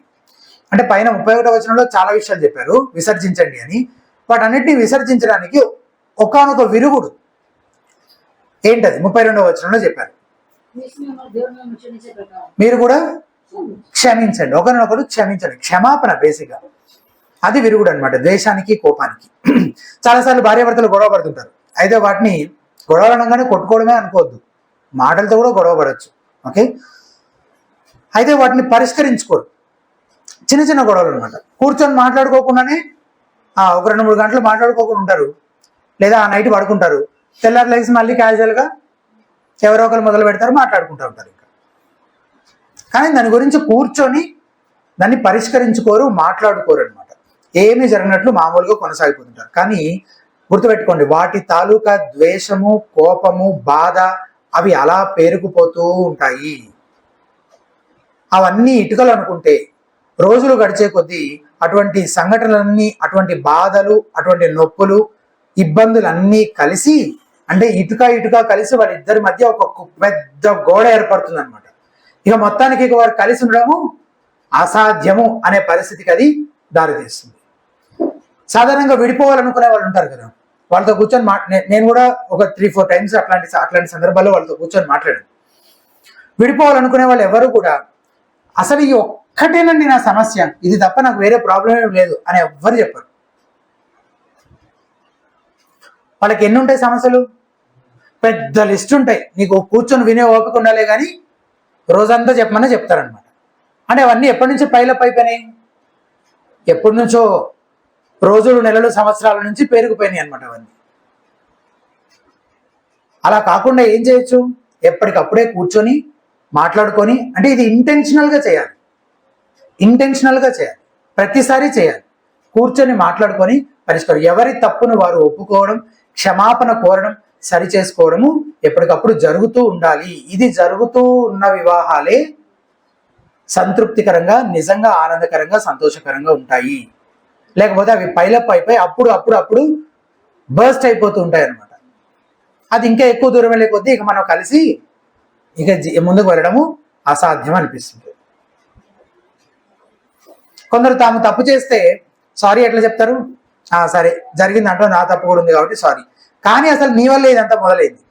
అంటే, పైన 31వ వచనంలో చాలా విషయాలు చెప్పారు విసర్జించండి అని. వాటన్నిటిని విసర్జించడానికి ఒకానొక విరుగుడు ఏంటది 32వ వచనంలో చెప్పారు. మీరు కూడా క్షమించండి, ఒకరినొకరు క్షమించండి. క్షమాపణ బేసిక్గా అది విరుగుడు అనమాట ద్వేషానికి, కోపానికి. చాలాసార్లు భార్యాభర్తలు గొడవ పడుతుంటారు. అయితే వాటిని గొడవలు అనగానే కొట్టుకోవడమే అనుకోవద్దు, మాటలతో కూడా గొడవ పడవచ్చు. ఓకే, అయితే వాటిని పరిష్కరించుకోరు. చిన్న చిన్న గొడవలు అనమాట. కూర్చొని మాట్లాడుకోకుండానే ఒక 2-3 గంటలు మాట్లాడుకోకుండా ఉంటారు, లేదా ఆ నైట్ పడుకుంటారు. తెల్లారి లేచి మళ్ళీ క్యాజువల్గా ఎవరో ఒకరు మొదలు పెడతారు, మాట్లాడుకుంటూ ఉంటారు. ఇంకా కానీ దాని గురించి కూర్చొని దాన్ని పరిష్కరించుకోరు, మాట్లాడుకోరు అనమాట. ఏమీ జరిగినట్లు మామూలుగా కొనసాగిపోతుంటారు. కానీ గుర్తుపెట్టుకోండి, వాటి తాలూకా ద్వేషము, కోపము, బాధ అవి అలా పేరుకుపోతూ ఉంటాయి. అవన్నీ ఇటుకలు అనుకుంటే రోజులు గడిచే కొద్దీ అటువంటి సంఘటనలన్నీ, అటువంటి బాధలు, అటువంటి నొప్పులు, ఇబ్బందులన్నీ కలిసి, అంటే ఇటుక కలిసి వాళ్ళిద్దరి మధ్య ఒక పెద్ద గోడ ఏర్పడుతుంది అనమాట. ఇక మొత్తానికి ఇక వారు కలిసి ఉండడము అసాధ్యము అనే పరిస్థితికి అది దారితీస్తుంది. సాధారణంగా విడిపోవాలనుకునే వాళ్ళు ఉంటారు కదా, వాళ్ళతో కూర్చొని నేను కూడా ఒక 3-4 టైమ్స్ అట్లాంటి సందర్భాల్లో వాళ్ళతో కూర్చొని మాట్లాడాను. విడిపోవాలనుకునే వాళ్ళు ఎవరు కూడా అసలు ఈ ఒక్కటేనండి నా సమస్య, ఇది తప్ప నాకు వేరే ప్రాబ్లం ఏం లేదు అని ఎవ్వరు చెప్పరు. వాళ్ళకి ఎన్ని ఉంటాయి సమస్యలు? పెద్ద లిస్ట్ ఉంటాయి. నీకు కూర్చొని వినే ఓపిక ఉండాలి కానీ రోజంతా చెప్పమని చెప్తారనమాట. అంటే అవన్నీ ఎప్పటి నుంచో పైలప్ అయిపోయినాయి, ఎప్పటి నుంచో రోజులు, నెలలు, సంవత్సరాల నుంచి పేరుకుపోయినాయి అనమాట అవన్నీ. అలా కాకుండా ఏం చేయొచ్చు? ఎప్పటికప్పుడే కూర్చొని మాట్లాడుకొని, అంటే ఇది ఇంటెన్షనల్గా చేయాలి, ప్రతిసారి చేయాలి. కూర్చొని మాట్లాడుకొని పరిష్కారం, ఎవరి తప్పును వారు ఒప్పుకోవడం, క్షమాపణ కోరడం, సరి చేసుకోవడము ఎప్పటికప్పుడు జరుగుతూ ఉండాలి. ఇది జరుగుతూ ఉన్న వివాహాలే సంతృప్తికరంగా, నిజంగా ఆనందకరంగా, సంతోషకరంగా ఉంటాయి. లేకపోతే అవి పైలప్ అయిపోయి అప్పుడు బర్స్ట్ అయిపోతూ ఉంటాయి అనమాట. అది ఇంకా ఎక్కువ దూరం వెళ్ళే కొద్దీ ఇక మనం కలిసి ఇక ముందుకు వెళ్ళడము అసాధ్యం అనిపిస్తుంది. కొందరు తాము తప్పు చేస్తే సారీ ఎట్లా చెప్తారు? సరే జరిగింది అంటూ నా తప్పు కూడా ఉంది కాబట్టి సారీ. కానీ అసలు నీ వల్ల ఇదంతా మొదలైంది.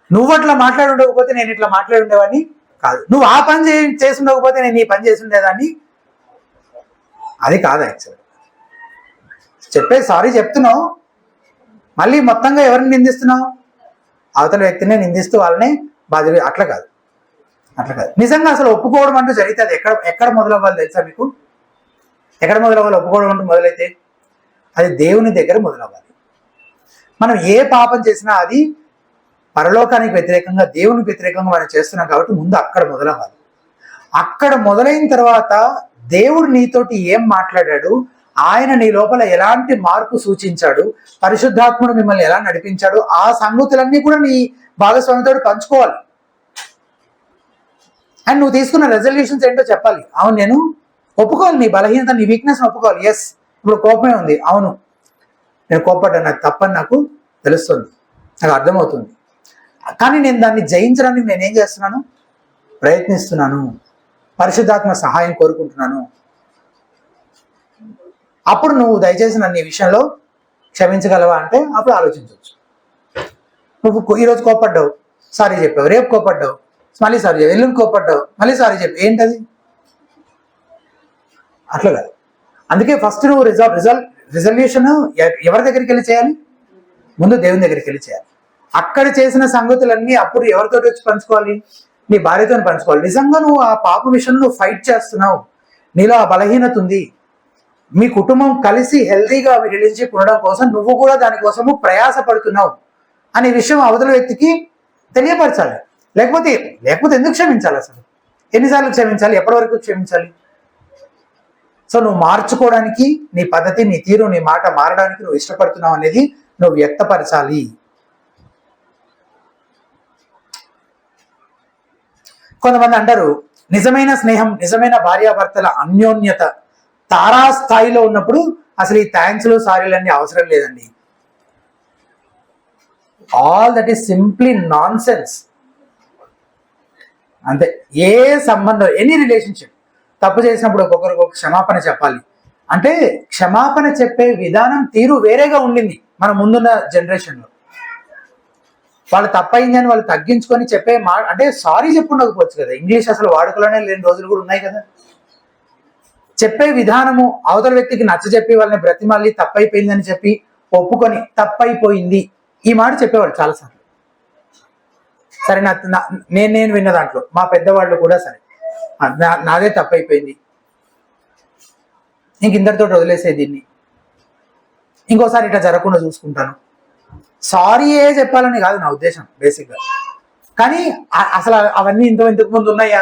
నువ్వు అట్లా మాట్లాడి ఉండకపోతే నేను ఇట్లా మాట్లాడి ఉండేవాడిని కాదు, నువ్వు ఆ పని చేసి ఉండకపోతే నేను ఈ పని చేసి ఉండేదాన్ని. అది కాదు యాక్చువల్ చెప్పేది. సారీ చెప్తున్నావు, మళ్ళీ మొత్తంగా ఎవరిని నిందిస్తున్నావు? అవతల వ్యక్తినే నిందిస్తూ వాళ్ళని బాధ్యత. అట్లా కాదు. నిజంగా అసలు ఒప్పుకోవడం అంటూ జరిగితే అది ఎక్కడ మొదలవ్వాలి తెలుసా మీకు? ఎక్కడ మొదలవ్వాలి? ఒప్పుకోవడం అంటూ మొదలైతే అది దేవుని దగ్గర మొదలవ్వాలి. మనం ఏ పాపం చేసినా అది పరలోకానికి వ్యతిరేకంగా, దేవునికి వ్యతిరేకంగా మనం చేస్తున్నాం కాబట్టి ముందు అక్కడ మొదలవ్వాలి. అక్కడ మొదలైన తర్వాత దేవుడు నీతోటి ఏం మాట్లాడాడు, ఆయన నీ లోపల ఎలాంటి మార్పు సూచించాడు, పరిశుద్ధాత్ముడు మిమ్మల్ని ఎలా నడిపించాడు, ఆ సంగతులన్నీ కూడా నీ భాగస్వామితో పంచుకోవాలి. అండ్ నువ్వు తీసుకున్న రెజల్యూషన్స్ ఏంటో చెప్పాలి. అవును, నేను ఒప్పుకోవాలి నీ బలహీనత, నీ వీక్నెస్ ఒప్పుకోవాలి. ఎస్, ఇప్పుడు కోపమే ఉంది, అవును నేను కోపడ్డా, నాకు తప్పని నాకు తెలుస్తుంది, నాకు అర్థమవుతుంది, కానీ నేను దాన్ని జయించడానికి నేనేం చేస్తున్నాను, ప్రయత్నిస్తున్నాను, పరిశుద్ధాత్మ సహాయం కోరుకుంటున్నాను. అప్పుడు నువ్వు దయచేసి నన్ను ఈ విషయంలో క్షమించగలవా అంటే అప్పుడు ఆలోచించవచ్చు. నువ్వు ఈరోజు కోపడ్డావు, సారీ చెప్పావు, రేపు కోపడ్డావు, మళ్ళీ సారీ చెప్పావు, ఎల్లుండి కోపడ్డావు, మళ్ళీ సారీ చెప్పు, ఏంటది? అట్లా కాదు. అందుకే ఫస్ట్ నువ్వు రిజల్యూషన్ ఎవరి దగ్గరికి వెళ్ళి చేయాలి? ముందు దేవుని దగ్గరికి వెళ్ళి చేయాలి. అక్కడ చేసిన సంగతులన్నీ అప్పుడు ఎవరితో వచ్చి పంచుకోవాలి? నీ భార్యతో పంచుకోవాలి. నిజంగా నువ్వు ఆ పాప విషయంలో నువ్వు ఫైట్ చేస్తున్నావు, నీలో ఆ బలహీనత ఉంది, మీ కుటుంబం కలిసి హెల్తీగా మీ రిలేషన్షిప్ ఉండడం కోసం నువ్వు కూడా దానికోసము ప్రయాస పడుతున్నావు అనే విషయం అవతల వ్యక్తికి తెలియపరచాలి. లేకపోతే ఎందుకు క్షమించాలి? అసలు ఎన్నిసార్లు క్షమించాలి? ఎప్పటి వరకు క్షమించాలి? సో నువ్వు మార్చుకోవడానికి, నీ పద్ధతి, నీ తీరు, నీ మాట మారడానికి నువ్వు ఇష్టపడుతున్నావు అనేది నువ్వు వ్యక్తపరచాలి. కొంతమంది అంటారు నిజమైన స్నేహం, నిజమైన భార్యాభర్తల అన్యోన్యత తారాస్థాయిలో ఉన్నప్పుడు అసలు ఈ థ్యాంక్స్లు సారీలన్నీ అవసరం లేదండి. All that is simply non sense. అంతే. ఏ సంబంధం, ఎనీ రిలేషన్షిప్ తప్పు చేసినప్పుడు ఒక్కొక్కరికి ఒక క్షమాపణ చెప్పాలి. అంటే క్షమాపణ చెప్పే విధానం, తీరు వేరేగా ఉండింది మన ముందున్న జనరేషన్లో. వాళ్ళు తప్పైంది అని వాళ్ళు తగ్గించుకొని చెప్పే అంటే సారీ చెప్పుండకపోవచ్చు కదా, ఇంగ్లీష్ అసలు వాడుకలోనే లేని రోజులు కూడా ఉన్నాయి కదా. చెప్పే విధానము, అవతల వ్యక్తికి నచ్చజెప్పి వాళ్ళని బ్రతిమల్లి తప్పైపోయిందని చెప్పి ఒప్పుకొని తప్పైపోయింది ఈ మాట చెప్పేవాళ్ళు చాలాసార్లు. సరే, నేను విన్న దాంట్లో మా పెద్దవాళ్ళు కూడా సరే నాదే తప్పైపోయింది, ఇంక ఇందరితో వదిలేసే దీన్ని, ఇంకోసారి ఇట్లా జరగకుండా చూసుకుంటాను. సారీయే చెప్పాలని కాదు నా ఉద్దేశం బేసిక్గా, కానీ అసలు అవన్నీ ఇంతకు ముందు ఉన్నాయా?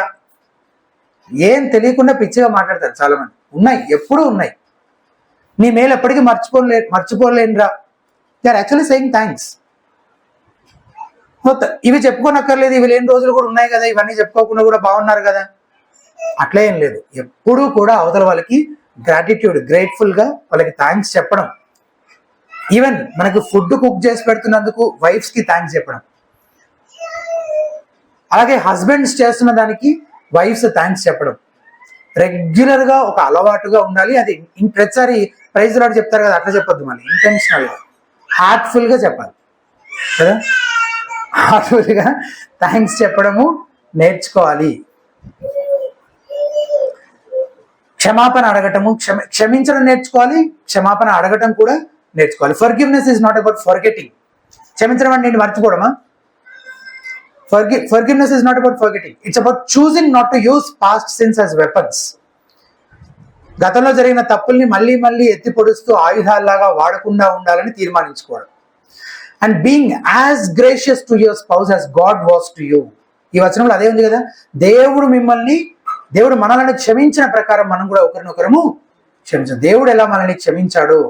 ఏం తెలియకుండా పిచ్చిగా మాట్లాడతారు చాలా మంది. ఉన్నాయి, ఎప్పుడూ ఉన్నాయి. నీ మేలు ఎప్పటికీ మర్చిపోలేనురా. They are actually saying thanks. ఇవి చెప్పుకోనక్కర్లేదు, ఇవి లేని రోజులు కూడా ఉన్నాయి కదా, ఇవన్నీ చెప్పుకోకుండా కూడా బాగున్నారు కదా, అట్లా ఏం లేదు. ఎప్పుడూ కూడా అవతల వాళ్ళకి గ్రాటిట్యూడ్, గ్రేట్ఫుల్ గా వాళ్ళకి థ్యాంక్స్ చెప్పడం. ఈవెన్ మనకు ఫుడ్ కుక్ చేసి పెడుతున్నందుకు వైఫ్స్ కి థ్యాంక్స్ చెప్పడం. అలాగే హస్బెండ్స్ చేస్తున్న దానికి వైఫ్స్ థ్యాంక్స్ చెప్పడం రెగ్యులర్ గా ఒక అలవాటుగా ఉండాలి. అది ప్రతిసారి ప్రైజ్ లాట్ చెప్తారు కదా, అట్లా చెప్పొద్దు, మళ్ళీ ఇంటెన్షనల్ గా హార్ట్ఫుల్ గా చెప్పాలి కదా. హార్ట్ఫుల్ గా థ్యాంక్స్ చెప్పడము నేర్చుకోవాలి. క్షమాపణ అడగటము, క్షమించడం నేర్చుకోవాలి, క్షమాపణ అడగటం కూడా నేర్చుకోవాలి. Forgiveness is not about forgetting. క్షమించడం అంటే నేను మర్చిపోవడమా? Forgiveness is not about forgetting. It's about choosing not to use past sins as weapons. గతంలో జరిగిన తప్పుల్ని మళ్ళీ మళ్ళీ ఎత్తి పొడుస్తూ ఆయుధాల్లాగా వాడకుండా ఉండాలని తీర్మానించుకోవడం. And being as gracious to your spouse as God was to you. ఈ వచనంలో అదే ఉంది కదా, దేవుడు మనల్ని క్షమించిన ప్రకారం మనం కూడా ఒకరినొకరము క్షమించాం. దేవుడు ఎలా మనల్ని క్షమించాడు,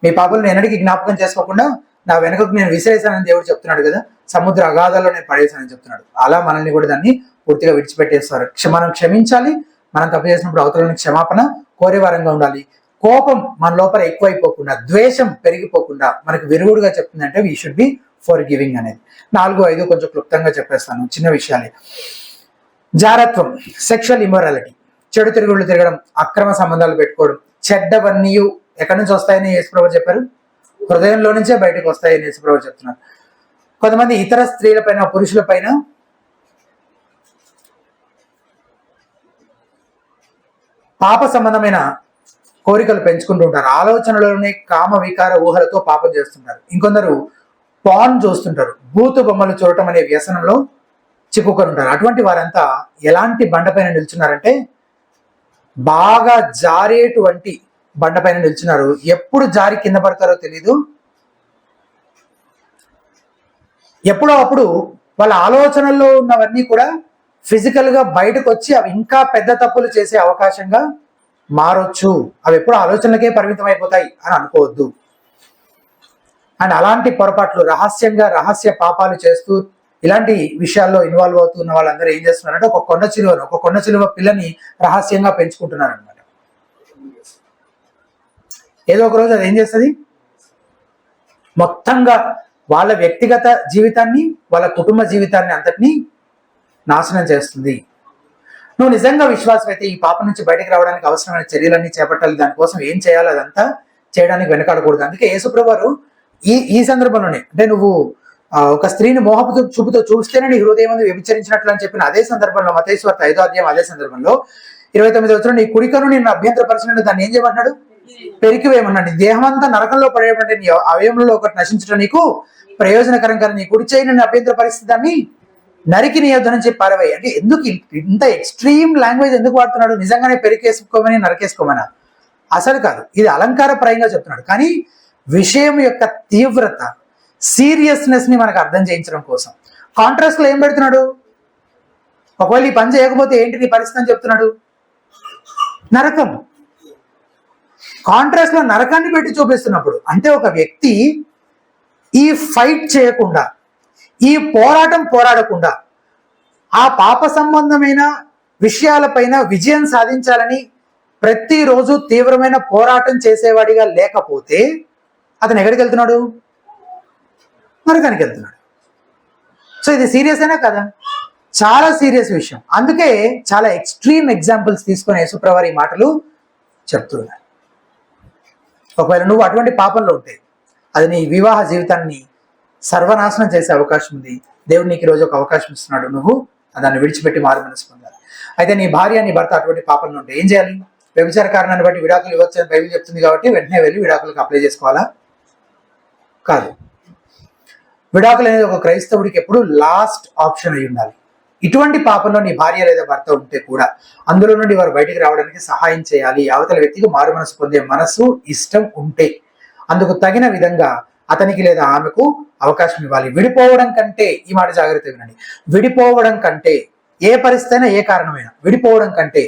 మీ పాపలను ఎన్నటికీ జ్ఞాపకం చేసుకోకుండా నా వెనకకు నేను విసిరేశానని దేవుడు చెప్తున్నాడు కదా, సముద్ర అగాధాల్లో నేను పడేశానని చెప్తున్నాడు. అలా మనల్ని కూడా దాన్ని పూర్తిగా విడిచిపెట్టేస్తారు. మనం క్షమించాలి, మనం తప్పు చేసినప్పుడు అవతలని క్షమాపణ కోరేవారంగా ఉండాలి. కోపం మన లోపల ఎక్కువైపోకుండా, ద్వేషం పెరిగిపోకుండా మనకు విరుగుడుగా చెప్తుందంటే we should be for giving అనేది. 4, 5 కొంచెం క్లుప్తంగా చెప్పేస్తాను, చిన్న విషయాలే. జారత్వం, సెక్షువల్ ఇమ్మొరాలిటీ, చెడు తిరుగుళ్ళు తిరగడం, అక్రమ సంబంధాలు పెట్టుకోవడం, చెడ్డవన్నీ ఎక్కడి నుంచి వస్తాయని యేసుప్రభువు చెప్పారు, హృదయంలో నుంచే బయటకు వస్తాయని యేసుప్రభువు చెప్తున్నారు. కొంతమంది ఇతర స్త్రీలపైన, పురుషులపైన పాప సంబంధమైన కోరికలు పెంచుకుంటూ ఉంటారు. ఆలోచనలోనే కామ వికార ఊహలతో పాపం చేస్తుంటారు. ఇంకొందరు పాన్ చూస్తుంటారు, బూతు బొమ్మలు చూడటం అనే వ్యసనంలో చిక్కుకొని ఉంటారు. అటువంటి వారంతా ఎలాంటి బండపైన నిల్చున్నారంటే బాగా జారేటువంటి బండపైన నిల్చున్నారు. ఎప్పుడు జారి కింద పడతారో తెలీదు. ఎప్పుడో అప్పుడు వాళ్ళ ఆలోచనల్లో ఉన్నవన్నీ కూడా ఫిజికల్ గా బయటకు వచ్చి అవి ఇంకా పెద్ద తప్పులు చేసే అవకాశంగా మారొచ్చు, అవి ఎప్పుడు ఆలోచనలకే పరిమితం అయిపోతాయి అని అనుకోవద్దు. అండ్ అలాంటి పొరపాట్లు రహస్య పాపాలు చేస్తూ ఇలాంటి విషయాల్లో ఇన్వాల్వ్ అవుతున్న వాళ్ళందరూ ఏం చేస్తున్నారంటే ఒక కొండ చిలువ పిల్లని రహస్యంగా పెంచుకుంటున్నారు అనమాట. ఏదో ఒక రోజు అది ఏం చేస్తుంది, మొత్తంగా వాళ్ళ వ్యక్తిగత జీవితాన్ని, వాళ్ళ కుటుంబ జీవితాన్ని అంతటినీ నాశనం చేస్తుంది. నువ్వు నిజంగా విశ్వాసం అయితే ఈ పాపం నుంచి బయటకు రావడానికి అవసరమైన చర్యలన్నీ చేపట్టాలి. దానికోసం ఏం చేయాలో అదంతా చేయడానికి వెనకాడకూడదు. అందుకే యేసుప్రభు వారు ఈ సందర్భంలోనే, అంటే నువ్వు ఒక స్త్రీని మోహపు చూపుతో చూస్తేనే నీ హృదయం వ్యభిచరించినట్లు అని చెప్పిన అదే సందర్భంలో, మత్తయి సువార్త 5వ అధ్యాయం అదే సందర్భంలో 29వ వచనం, నీ కుడికను నేను అభ్యంతరపరిచినట్టు దాన్ని ఏం చేయమంటున్నాడు, పెరికివేయమన్నాడు. దేహం అంతా నరకంలో పడేయమంటే నీ అవయవంలో ఒకటి నశించడం నీకు ప్రయోజనకరం కదా, నీ కుడి చేయి నన్ను అభ్యంతర పరిస్థితి నరికి నీ యొద్ద నుంచి పారవేయి. అంటే ఎందుకు ఇంత ఎక్స్ట్రీమ్ లాంగ్వేజ్ ఎందుకు వాడుతున్నాడు? నిజంగానే పెరికేసుకోమని నరకేసుకోమనా? అసలు కాదు, ఇది అలంకారప్రాయంగా చెప్తున్నాడు. కానీ విషయం యొక్క తీవ్రత, సీరియస్నెస్ ని మనకు అర్థం చేయించడం కోసం కాంట్రాస్ట్ లో ఏం పెడుతున్నాడు, ఒకవేళ ఈ పని చేయకపోతే ఏంటి నీ పరిస్థితి అని చెప్తున్నాడు, నరకం. కాంట్రాస్ట్ లో నరకాన్ని పెట్టి చూపిస్తున్నప్పుడు, అంటే ఒక వ్యక్తి ఈ ఫైట్ చేయకుండా, ఈ పోరాడకుండా ఆ పాప సంబంధమైన విషయాలపైన విజయం సాధించాలని ప్రతిరోజు తీవ్రమైన పోరాటం చేసేవాడిగా లేకపోతే అతను ఎక్కడికి వెళ్తున్నాడు, నరకానికి వెళ్తున్నాడు. సో ఇది సీరియస్ అయినా కదా, చాలా సీరియస్ విషయం. అందుకే చాలా ఎక్స్ట్రీమ్ ఎగ్జాంపుల్స్ తీసుకొని యేసుప్రభు ఈ మాటలు చెప్తున్నారు. ఒకవేళ నువ్వు అటువంటి పాపంలో ఉంటే అది నీ వివాహ జీవితాన్ని సర్వనాశనం చేసే అవకాశం ఉంది. దేవుడు నీకు ఈరోజు ఒక అవకాశం ఇస్తున్నాడు, నువ్వు దాన్ని విడిచిపెట్టి మారు మనసు పొందాలి. అయితే నీ భార్య నీ భర్త అటువంటి పాపంలో ఉంటే ఏం చేయాలి? వ్యభిచార కారణాన్ని బట్టి విడాకులు ఇవ్వచ్చు అని బైబిల్ చెప్తుంది కాబట్టి వెంటనే వెళ్ళి విడాకులకు అప్లై చేసుకోవాలా? కాదు. విడాకులు అనేది ఒక క్రైస్తవుడికి ఎప్పుడు లాస్ట్ ఆప్షన్ అయి ఉండాలి. ఇటువంటి పాపంలో నీ భార్య లేదా భర్త ఉంటే కూడా అందులో నుండి వారు బయటికి రావడానికి సహాయం చేయాలి. అవతల వ్యక్తికి మారు మనసు పొందే మనసు, ఇష్టం ఉంటే అందుకు తగిన విధంగా అతనికి లేదా ఆమెకు అవకాశం ఇవ్వాలి. విడిపోవడం కంటే, ఈ మాట జాగ్రత్తగా వినండి, విడిపోవడం కంటే, ఏ పరిస్థితి అయినా ఏ కారణమైనా విడిపోవడం కంటే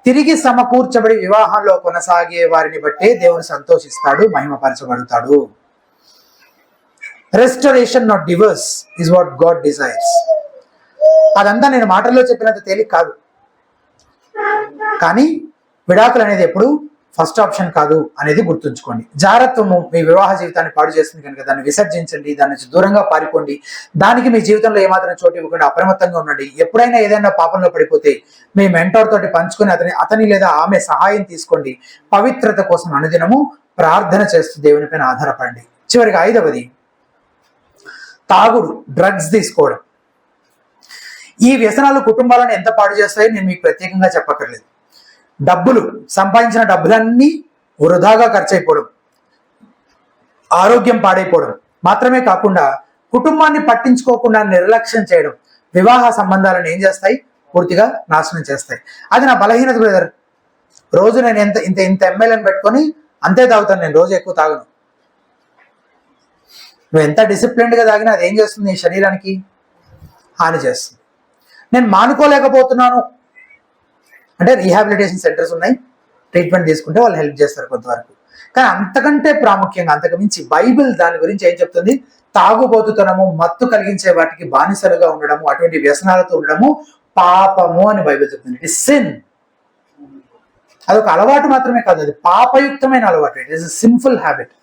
తిరిగి సమకూర్చబడి వివాహంలో కొనసాగే వారిని బట్టే దేవుడు సంతోషిస్తాడు, మహిమపరచబడతాడు. Restoration not divorce is what God desires. అదంతా నేను మాటల్లో చెప్పినంత తేలిక కాదు. కానీ విడాకులు అనేది ఎప్పుడు ఫస్ట్ ఆప్షన్ కాదు అనేది గుర్తుంచుకోండి. జాగ్రత్తము మీ వివాహ జీవితాన్ని పాడు చేస్తుంది కనుక దాన్ని విసర్జించండి, దాని నుంచి దూరంగా పారిపోండి. దానికి మీ జీవితంలో ఏమాత్రం చోటు ఇవ్వకుండా అప్రమత్తంగా ఉండండి. ఎప్పుడైనా ఏదైనా పాపంలో పడిపోతే మీ మెంటార్ తోటి పంచుకొని అతని లేదా ఆమె సహాయం తీసుకోండి. పవిత్రత కోసం అనుదినము ప్రార్థన చేస్తూ దేవుని పైన ఆధారపడండి. చివరిగా 5వది, తాగుడు, డ్రగ్స్ తీసుకోవడం. ఈ వ్యసనాలు కుటుంబాలను ఎంత పాడు చేస్తాయో నేను మీకు ప్రత్యేకంగా చెప్పక్కర్లేదు. డబ్బులు, సంపాదించిన డబ్బులన్నీ వృధాగా ఖర్చు అయిపోవడం, ఆరోగ్యం పాడైపోవడం మాత్రమే కాకుండా కుటుంబాన్ని పట్టించుకోకుండా నిర్లక్ష్యం చేయడం వివాహ సంబంధాలను ఏం చేస్తాయి, పూర్తిగా నాశనం చేస్తాయి. అది నా బలహీనత బ్రదర్. రోజు నేను ఇంత ఎంఎల్ఏని పెట్టుకొని అంతే తాగుతాను, నేను రోజు ఎక్కువ తాగను. నువ్వు ఎంత డిసిప్లిన్డ్గా తాగినా అది ఏం చేస్తుంది, నీ శరీరానికి హాని చేస్తుంది. నేను మానుకోలేకపోతున్నాను అంటే రీహాబిలిటేషన్ సెంటర్స్ ఉన్నాయి, ట్రీట్మెంట్ తీసుకుంటే వాళ్ళు హెల్ప్ చేస్తారు కొంతవరకు. కానీ అంతకంటే ప్రాముఖ్యంగా, అంతకు మించి బైబిల్ దాని గురించి ఏం చెప్తుంది, తాగుబోతుతనము, మత్తు కలిగించే వాటికి బానిసలుగా ఉండడము, అటువంటి వ్యసనాలతో ఉండడము పాపము అని బైబిల్ చెప్తుంది. It is sin. అదొక అలవాటు మాత్రమే కాదు, అది పాపయుక్తమైన అలవాటు. It is sinful habit.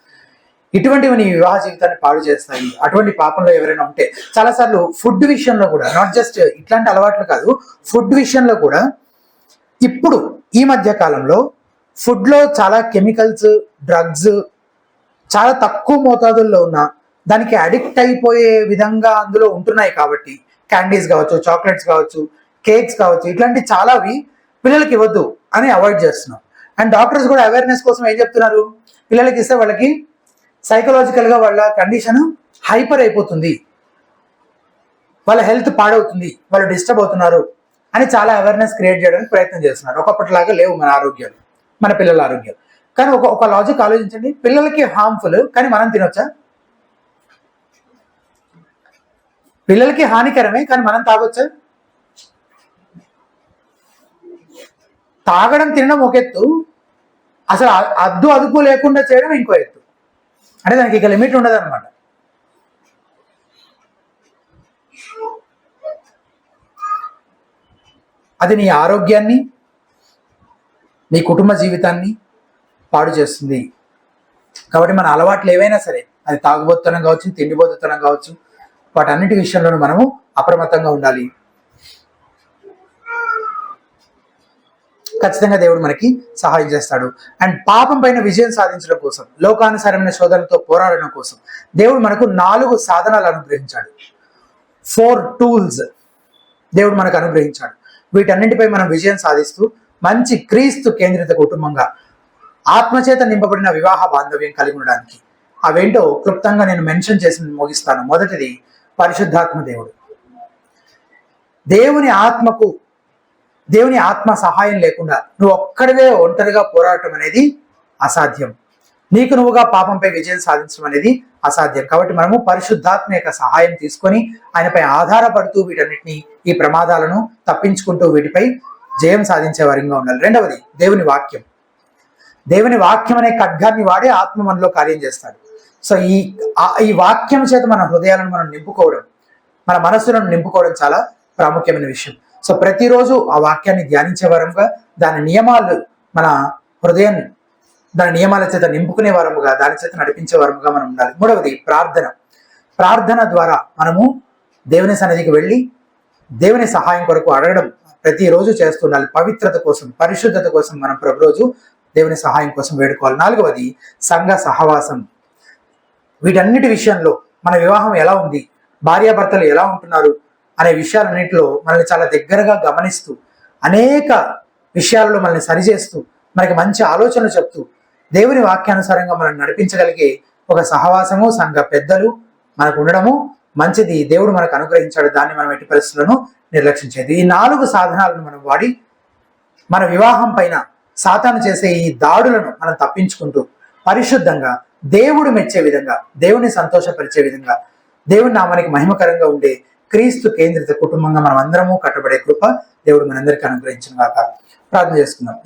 ఇటువంటివి నీ వివాహ జీవితాన్ని పాడు చేస్తాయి. అటువంటి పాపంలో ఎవరైనా ఉంటే, చాలాసార్లు ఫుడ్ విషయంలో కూడా, నాట్ జస్ట్ ఇట్లాంటి అలవాట్లు కాదు, ఫుడ్ విషయంలో కూడా ఇప్పుడు ఈ మధ్య కాలంలో ఫుడ్లో చాలా కెమికల్స్, డ్రగ్స్ చాలా తక్కువ మోతాదుల్లో ఉన్న దానికి అడిక్ట్ అయిపోయే విధంగా అందులో ఉంటున్నాయి. కాబట్టి క్యాండీస్ కావచ్చు, చాక్లెట్స్ కావచ్చు, కేక్స్ కావచ్చు, ఇట్లాంటి చాలావి పిల్లలకి ఇవ్వద్దు అని అవాయిడ్ చేస్తున్నాం. అండ్ డాక్టర్స్ కూడా అవేర్నెస్ కోసం ఏం చెప్తున్నారు, పిల్లలకి ఇస్తే వాళ్ళకి సైకలాజికల్గా వాళ్ళ కండిషన్ హైపర్ అయిపోతుంది, వాళ్ళ హెల్త్ పాడవుతుంది, వాళ్ళు డిస్టర్బ్ అవుతున్నారు అని చాలా అవేర్నెస్ క్రియేట్ చేయడానికి ప్రయత్నం చేస్తున్నారు. ఒకప్పటిలాగా లేవు మన ఆరోగ్యాలు, మన పిల్లల ఆరోగ్యాలు. కానీ ఒక లాజిక్ ఆలోచించండి, పిల్లలకి హార్మ్ఫుల్ కానీ మనం తినొచ్చా? పిల్లలకి హానికరమే కానీ మనం తాగొచ్చా? తాగడం, తినడం ఒక ఎత్తు, అసలు అద్దు అదుపు లేకుండా చేయడం ఇంకో ఎత్తు. అంటే దానికి ఇక లిమిట్ ఉండదు అనమాట. అది నీ ఆరోగ్యాన్ని, నీ కుటుంబ జీవితాన్ని పాడు చేస్తుంది. కాబట్టి మన అలవాట్లు ఏవైనా సరే, అది తాగుబోతుతనం కావచ్చు, తిండిబోతుతనం కావచ్చు, వాటన్నిటి విషయంలోనూ మనము అప్రమత్తంగా ఉండాలి. ఖచ్చితంగా దేవుడు మనకి సహాయం చేస్తాడు. అండ్ పాపం పైన విజయం సాధించడం కోసం, లోకానుసారమైన శోధనలతో పోరాడడం కోసం దేవుడు మనకు 4 సాధనాలు అనుగ్రహించాడు. 4 టూల్స్ దేవుడు మనకు అనుగ్రహించాడు. వీటన్నింటిపై మనం విజయం సాధిస్తూ మంచి క్రీస్తు కేంద్రిత కుటుంబంగా ఆత్మచేత నింపబడిన వివాహ బాంధవ్యం కలిగి ఉండడానికి. అవేంటో క్లుప్తంగా నేను మెన్షన్ చేసి ముగిస్తాను. మొదటిది పరిశుద్ధాత్మ దేవుడు. దేవుని ఆత్మ సహాయం లేకుండా నువ్వు ఒక్కడివే ఒంటరిగా పోరాటం అనేది అసాధ్యం. నీకు నువ్వుగా పాపంపై విజయం సాధించడం అనేది అసాధ్యం. కాబట్టి మనము పరిశుద్ధాత్మ యొక్క సహాయం తీసుకొని ఆయనపై ఆధారపడుతూ వీటన్నిటిని, ఈ ప్రమాదాలను తప్పించుకుంటూ వీటిపై జయం సాధించే వారిగా ఉండాలి. రెండవది దేవుని వాక్యం. దేవుని వాక్యం అనే ఖడ్గాన్ని వాడే ఆత్మ మనలో కార్యం చేస్తాడు. సో ఈ వాక్యం చేత మన హృదయాలను మనం నింపుకోవడం, మన మనస్సులను నింపుకోవడం చాలా ప్రాముఖ్యమైన విషయం. సో ప్రతిరోజు ఆ వాక్యాన్ని ధ్యానించే వారముగా, దాని నియమాలు మన హృదయం, దాని నియమాల చేత నింపుకునే వారముగా, దాని చేత నడిపించే వారముగా మనం ఉండాలి. మూడవది ప్రార్థన. ప్రార్థన ద్వారా మనము దేవుని సన్నిధికి వెళ్ళి దేవుని సహాయం కొరకు అడగడం ప్రతిరోజు చేస్తుండాలి. పవిత్రత కోసం, పరిశుద్ధత కోసం మనం ప్రతిరోజు దేవుని సహాయం కోసం వేడుకోవాలి. నాలుగవది సంఘ సహవాసం. వీటన్నిటి విషయంలో మన వివాహం ఎలా ఉంది, భార్యాభర్తలు ఎలా ఉంటున్నారు అనే విషయాలన్నింటిలో మనల్ని చాలా దగ్గరగా గమనిస్తూ, అనేక విషయాలలో మనల్ని సరిచేస్తూ, మనకి మంచి ఆలోచనలు చెప్తూ, దేవుని వాక్యానుసారంగా మనం నడిపించగలిగే ఒక సహవాసము, సంఘ పెద్దలు మనకు ఉండడము మంచిది. దేవుడు మనకు అనుగ్రహించాడు. దాన్ని మనం ఎట్టి పరిస్థితులను నిర్లక్షించేది. ఈ 4 సాధనాలను మనం వాడి మన వివాహం పైన సాతాను చేసే ఈ దాడులను మనం తప్పించుకుంటూ పరిశుద్ధంగా, దేవుడు మెచ్చే విధంగా, దేవుని సంతోషపరిచే విధంగా, దేవుని నామానికి మహిమకరంగా ఉండే క్రీస్తు కేంద్రిత కుటుంబంగా మనం అందరము కట్టబడే కృప దేవుడు మనందరికీ అనుగ్రహించిన గాక. ప్రార్థన చేసుకుందాం.